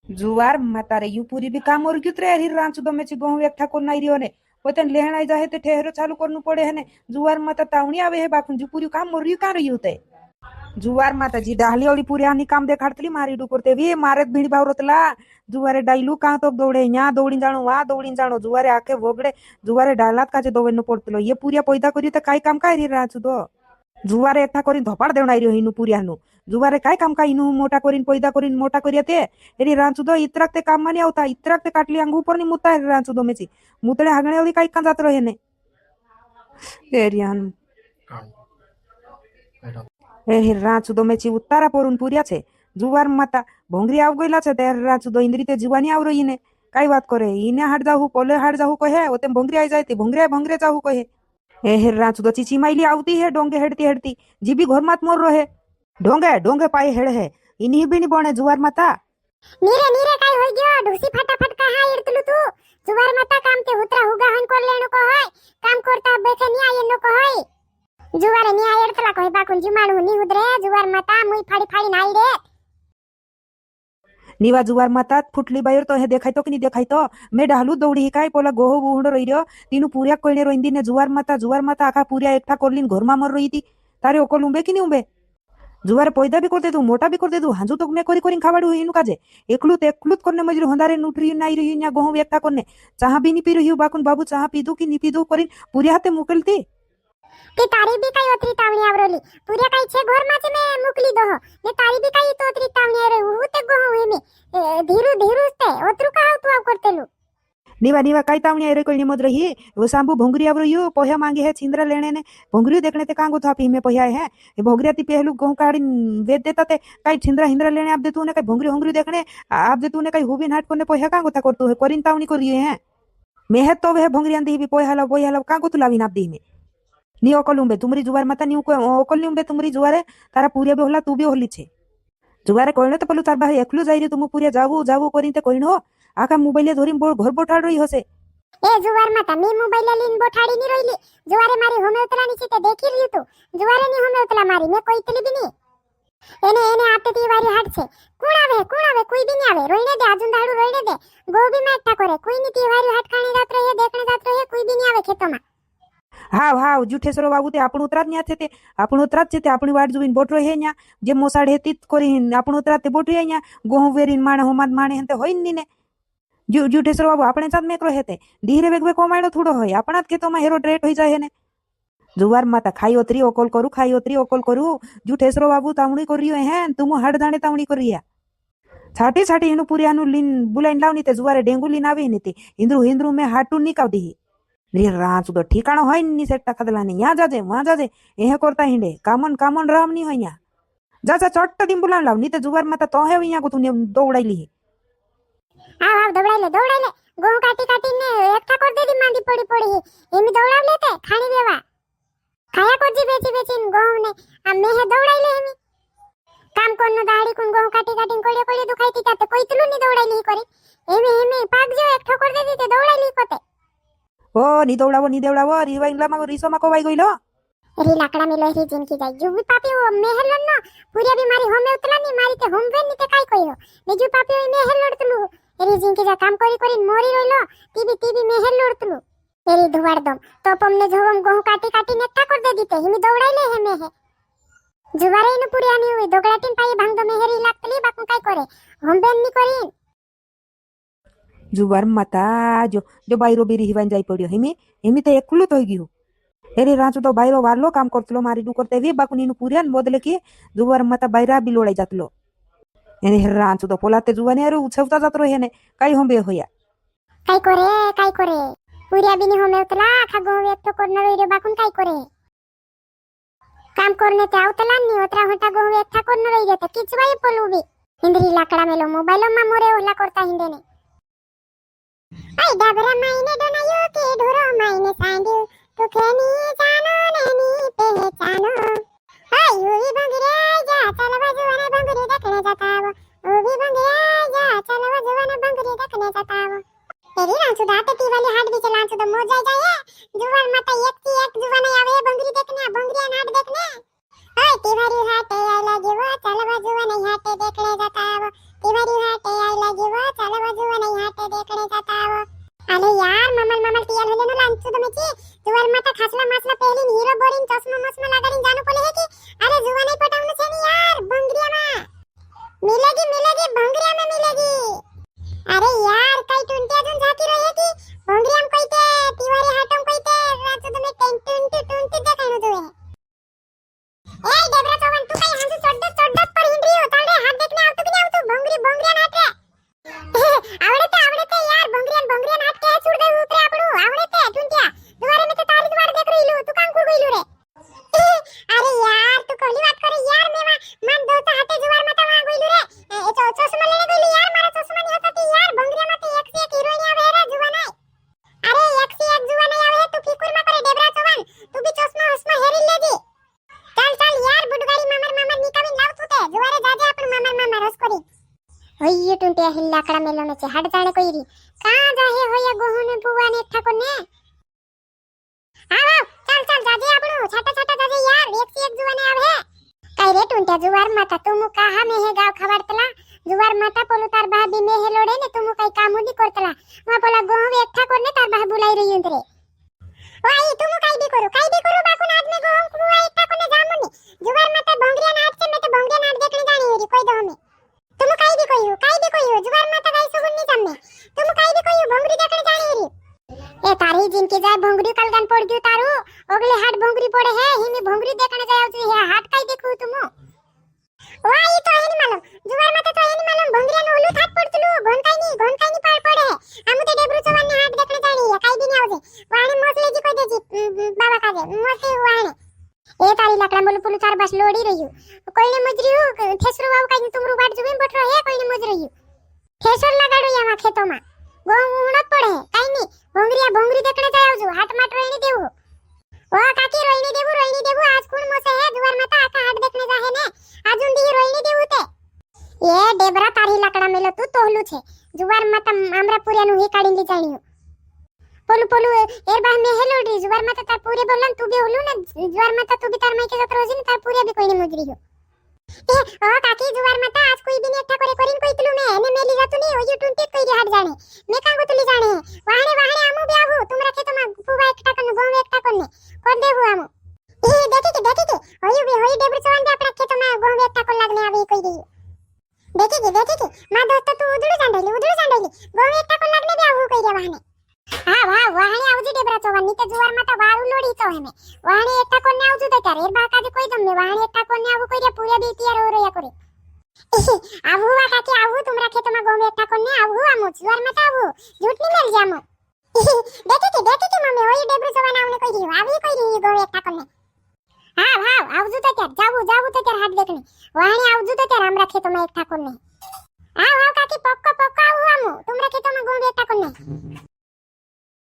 जुवार मातारे यू पूरी भी काम और क्यों रे रांचू दमे ची गहू एक ठाकुर नाई रियो ने पोतन लेहणाई जाहे ते ठेहरो चालू करनु पड़े है ने जुवार माता तावणी आवे है बाकुन जू पूरी काम मोर का रही होते जुवार माताजी डाहली ओली पूरी आनी काम देखाड़तली मारी डुकरते भी मारे भीड़ भाव रोतला जुवारे डाइलू का तो दौड़े न्या दौड़ी जाणो वा दौड़ी जाणो जुवारे आके वोगड़े जुवारे डालात काचे दोवेनो पड़तलो ये पूरिया पैदा करी ते काय काम काय री राचू दो जुवारे एकठा करीन धपाड़ देवनाई रियो हिनु पूरियानु जुवारे काय काम काय इनु मोटा करीन पैदा करीन मोटा करिया ते एरी रांचू दो इतराक ते काम मानी आवता इतराक ते काटली अंग ऊपर नी मुता है रांचू दो मेची मुतळे हागणे ओली काय का जात रहे ने एरियान એ રાચુદો મેચી ઉતારા પોરું પૂર્યા છે જુવાર માતા ભોંગરી આવ ગયેલા છે ત્યારે રાચુદો ઇન્દ્રી તે જીવાની આવ રહી ને કઈ વાત કરે ઈને હાડ જાહુ પોલે હાડ જાહુ કહે ઓતે ભોંગરી આઈ જાય તે ભોંગરે જાહુ કહે એ રાચુદો ચીચી માઈલી આવતી હે ડોંગે હેડતી હેડતી જીબી ઘર માત મોર રહે ઢોંગે પાય હેડ હે ઇની બીની બોણે જુવાર માતા નીરે કાઈ હોઈ ગયો ઢોસી ફટાફટ કહા એડતલું તું જુવાર માતા કામ તે ઉતરા હુગા હન કોર લેણો કો હોય કામ કરતા બેઠે ની આયનો કો હોય जुवारे नी आयर तला कोई बाकुन जुमाणु नी हुदरे जुवार माता मुई फाड़ी नाई रे નીવા જુવાર માતા ફૂટલી બાયર તો હે દેખાય તો કે ની દેખાય તો મે ડાહલું દોડી કાય પોલા ગોહો બુહડો રહી રહ્યો તીનું પૂર્યા કોઈને રોઈંદી ને જુવાર માતા આખા પૂર્યા એકઠા કોરલીન ઘરમાં મર રહી હતી તારે ઓકોલ ઉંબે કે ની ઉંબે જુવારે પોયદા બી કરતે તું મોટા બી કરતે તું હાંજુ તો મે કરીને ખાવાડું એનું કાજે એકલું જ કરને મજરું હંધારે નૂઠરી નાઈ રહ્યું ન્યા ગોહો એકઠા કરને ચાહ બી ની પી રહ્યું બાકુન બાબુ ચાહ પીધું કે ની પીધું કરીને પૂર્યા હાથે મોકલતી તે તારી બી કઈ ઓતરી તાવણી આવરોલી પૂર્યા કઈ છે ઘર માં છે મે મોકલી દો ને તારી બી કઈ તો ઓતરી તાવણી આવરે હું તે ગો હું મે ધીરુ તે ઓતરું કા આવતું આવ કરતેલું નીવા કઈ તાવણી આરે કોઈ નિમદ રહી वो सांबू भोंगरी आवरो यो पोहा मांगे है छिंद्रा लेने ने भोंगरी देखने ते कांगो थापी में पोहा है ये भोंगरी ती पहलू गहू काड़ी वेद देता ते कई छिंद्रा हिंद्रा लेने आप दे तू ने कई भोंगरी देखने आप दे तू ने कई हुबी नाट कोने पोहा कांगो था करतू है कोरिन तावणी कर रही है मेहत तो वे भोंगरी आंदी भी पोहा ला कांगो तू लावी नाप दी में नी ओकलुंबे तुमरी जुवार माता नी ओकलुंबे तुमरी जुवारे तारा पूरिया बे होला तू बे होली छे जुवारे कोइने तो पलु तार बा एकलु जाई रे तुम पूरिया जावू करीन ते कोइनो आका मोबाइल धोरीन घर बोठाड़ रही हसे ए जुवार माता मी मोबाइल લીન બોઠાડી ની રોઈલી जुवारे मारी होमे उतलानी છે તે દેખી રહ્યું તું जुवारे ની હોમે ઉતલા મારી મે કોઈ તલી બી ની એને આતે તી વારી હાડ છે કોણ આવે કોઈ બી ની આવે રોઈને દે આજું દાડું રોઈને દે ગોબી માં એકઠા કરે કોઈ ની તી વારી હાડ ખાણી રાત રહે દેખણે રાત રહે કોઈ બી ની આવે ખેતોમાં હાવ જૂઠેસરો બાબુ તે આપણું ઉતરાત ન્યા છે તે આપણું ઉતરાત છે તે આપણી વાટ જોઈને બોટરો હે ન્યા જે મોસાડ હે તીત કરી આપણું ઉતરાત તે બોટરી ન્યા ગોહું વેરીન માણે હોમાદ માણે હંતે હોય ની ને જૂઠેસરો બાબુ આપણે સાથ મેકરો હે તે ધીરે વેગ કોમાડો થોડો હોય આપણા જ ખેતોમાં હેરો ડ્રેટ હોઈ જાય ને જુવાર માતા ખાઈ ઓતરી ઓકોલ કરું જૂઠેસરો બાબુ તાવણી કર્યો હે તું હાડ દાણે તાવણી કર્યા છાટી એનું પૂરિયાનું લીન બુલાઈન લાવની તે જુવારે ડેંગુ લીન આવી ને તે હિન્દ્રુ મેં હાટું ની કાવડી રે રાંચ તો ઠીકાણો હોય ની સેટા ખદલાની યા જાજે માં જાજે એ કરતા હિંડે કામન રામ ની હોય યા જા ચોટ્ટ દી બુલાણ લાવ ની તે જુવાર માતા તો હે અહીંયા કો તું દોવડાઈ લી આવ દોવડાઈ લે ગોહ કાટી ને એકઠા કર દેદી માંડી પડી એમી દોવડાવ લેતે ખાણી દેવા ખાયા કોજી બેચી ગોહ ને આ મેહે દોવડાઈ લે એમી કામ કોનો દાડી કોન ગોહ કાટી કોળે દુખાઈતી તાતે કોઈ તલું ની દોવડાઈ લી કરી એમી પાક જો એકઠો કર દેદી તે દોવડાઈ લી કોતે ઓ ની દેવડાવો રીવાઈલામાં રીસોમાં કોવાઈ ગઈલો રી લાકડા મે લહેરી જિનકી જાય જુવી પાપી ઓ મેહલન નો પૂરિયા બી મારી હોમે ઉતલા ની મારી તે હોમ વેન ની તે કાઈ કોઈરો બીજુ પાપી ઓ મેહલ લડતલું રી જિનકી જા કામ કરી મોરી રોઈલો તીબી મેહલ લડતલું એરી ધુવાડ દમ તો પમને જોવમ ગોહ કાટી ને એકઠા કર દે દીતે હિમી દોવડાઈ લે હે મેહે જુવારે નું પૂરિયા ની હોય દોગડાટીન પાઈ ભાંગ દો મેહરી લાગતલી બાકુ કાઈ કરે હોમ વેન ની કરી જુવાર માતા જો બાયરો બી રીવાન જાય પડ્યો હિમી તો એકલું થઈ ગયું એરી રાંચું તો બાયરો વારલો કામ કરતલો મારી ડુ કરતે વી બાકુની નું પૂર્યાન બોદલે કે જુવાર માતા બાયરા બી લોડાઈ જાતલો એને રાંચું તો પોલાતે જુવાને અરે ઉછવતા જાત રહે ને કઈ હોંબે હોયા કાઈ કરે પૂરિયા બી ની હોમે ઉતલા આખા ગો એકઠો કરનો રે બાકુન કાઈ કરે કામ કરને તે આવતલા ની ઓતરા હોટા ગો એકઠા કરનો રહી જતે કિચવાય પોલું બી હિંદરી લાકડા મેલો મોબાઈલો માં મોરે ઓલા કરતા હિંદે ને આઈ ડાબરા માઈને ડોનાયો કે ઢોરો માઈને સાંડ્યો તો ખેની જાનો નેની પહેચાનો આઈ ઓવી ભંગરે જા ચાલવા જવાને ભંગરે દેખને જતાવો ઓવી ભંગરે જા ચાલવા જવાને ભંગરે દેખને જતાવો એરી રાંચુ દાતે તીવાલી હાડ બી ચલાંચુ તો મોજાઈ જાય જુવાન માતા એક થી એક જુવાન આવે ભંગરી દેખને ભંગરિયા નાડ દેખને આઈ તીવારી હાટે આઈ લાગેવો ચાલવા જવાને હાટે દેખને જતાવો તીવારી હાટે આઈ લાગેવો देखने जाता है। अरे यार ममल पियल होले न लांचू તમે કી જુવાર માતા ખાસલા માસલા પહેલી હીરો બોરીન ચશ્મા મસ્મા લગાડીન જાનું કોલે હે કી અરે જુવા નહીં પટાવનું છે ને યાર ભંગરિયા માં मिलेगी भंगरिया में मिलेगी। अरे यार कई टुंटिया जन जाती रहे की भंगरिया में कोई ते तिवारी हाटम कोई ते रात तुम्हें टुंटी देखाणो तो है। ए डेबरा चौवन तू कई हंसु चड्डत पर हिंडी हो ताले हाथ देखने आवतो कि नहीं आवतो भंगरिया नाट रे आवड़े यार भंगरिया नाट के छुड़ दे उतरे आपड़ू आवड़े ते टुंटिया दुवारे में तो तारी द्वार देख रही लो तू काम को गईलू रे। अरे यार तू कोली बात करे यार मैं मान दो तो हाथे जुवार मत वहां गईलू रे ए तो चश्मा लेने गईलू यार मारा चश्मा नहीं होता थी यार भंगरिया मत एक से एक हीरोइन आवे रे जुवा नहीं। अरे एक से एक जुवा नहीं आवे तू की कुल में करे डेबरा चौवन तू भी चश्मा हस्मा हेरी लेजी चल यार बुडगाड़ी मामर निकावी लाव तू ते जुवारे जाजे अपन मामर रस करी होय टुंटिया हिल्लाकड़ा मेलो में से हट जाने कोई री कहां जाहे होया गोहू ने बुआ ने ठाकुर ने आओ चल जाजे आपणो छाटा जाजे यार एक से एक जुवाने आवे काय रे टुंट्या जुवार माता तुम कहा में है गाव खवडतला जुवार माता पोलू तार भाभी में है लोडे ने तुम काय काम उदी करतला वा पोला गोहू एक ठाकुर ने तार भाभी बुलाई रही उंतरे वाई तुम काय भी करो बाकुन आज में गोहू कुआ एक ठाकुर ने जामुनी जुवार माता भंगरिया नाट से मैं तो भंगरिया नाट देखने जानी होरी कोई दो में तुम काय भी कोई जुवार माता गाय सुगुन नहीं जम्मे तुम काय भी कोई भंगरी देखने जानी होरी ए तारी जिनकी जाय भोंगरी कलगन पड़ गयो तारू ओगले हाट भोंगरी पड़े है हिमी भोंगरी देखने जाय आउ है हाट काई देखू तुम वाई तो है नी मालूम जुवार माता तो है नी मालूम भोंगरिया नो ओलू थाट पड़तलू घोन काई नी पाड़ पड़े है आमु ते डेब्रू चौवन ने हाट देखने जानी है काई भी नहीं आवजे वाणे मोसले जी कोई देजी बाबा काजे मोसे वाणे ए तारी लकड़ा बोलू पुलू चार बस लोडी रही कोई ने मुजरियो ठेसरो बाबू काई तुमरू बाट जुबेन बटरो है कोई ने मुजरियो ठेसर लगाडो यहां खेतों में वो उणत पड़े काई नहीं भोंगरी देखने जाय आवजो हाट माट रोईनी देवो ओ काकी रोईनी देवो आज कोण मोसे है जुवार माता आका हाट देखने जाहे ने आजुन दी रोईनी देवो ते ये डेबरा तारी लकड़ा मेलो तू तोहलू छे जुवार माता आमरा पुरिया नु ही काढीन ली जाणियो पोलू एर बा में हेलो डी जुवार माता तार पूरे बोलन तू भी होलू ने जुवार माता तू भी तार माई के साथ रोजी ने तार पूरे भी कोई ने मुजरी हो ए ओ काकी जुवार माता आज कोई भी ने एकठा करे करिन कोई तुलू में ने मेली जातु नहीं ओयू टुंटी कोई हाट जाने मैं कांगो तुली जाने वाहणे आमु भी आबू तुम रखे तो मा फुवा एकठा कन गोम एकठा कने कर देबू आमु ए देखे के ओयू भी होई डेब्रू चौवन दे अपना खेत में गोम एकठा को लागने आवे कोई देई देखे के मा दोस्त तू उधड़ू जांडली गोम एकठा को लागने भी आबू कोई रे वाहणे हां वाहणे आवजी डेब्रा चौवन नी ते जुवार माता वारू लोडी तो है में वाहणे एकठा कोने आवजू तो करे बा काजे कोई दम में वाहणे एकठा कोने आबू कोई रे पूरे भी तैयार हो रया करे आबू वा काकी आबू तुम रखे तो मा गोम एकठा कोने आबू आमु जुवार माता आबू झूठ नहीं मिल जामो देखे के मम्मी ओई डेब्रू चौवन आवने कोई री आवी कोई री गोम एकठा कोने हां आवजू तो कर जाऊ तो कर हाट देखने वाहणे आवजू तो कर हम रखे तो मा एकठा कोने